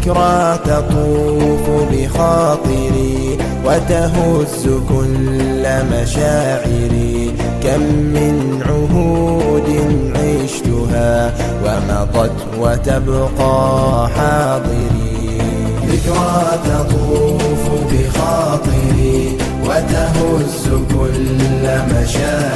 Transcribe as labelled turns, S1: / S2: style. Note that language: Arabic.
S1: ذكرى تطوف بخاطري وتهز كل مشاعري. كم من عهود عشتها ومضت وتبقى حاضري. ذكرى تطوف بخاطري وتهز كل مشاعري.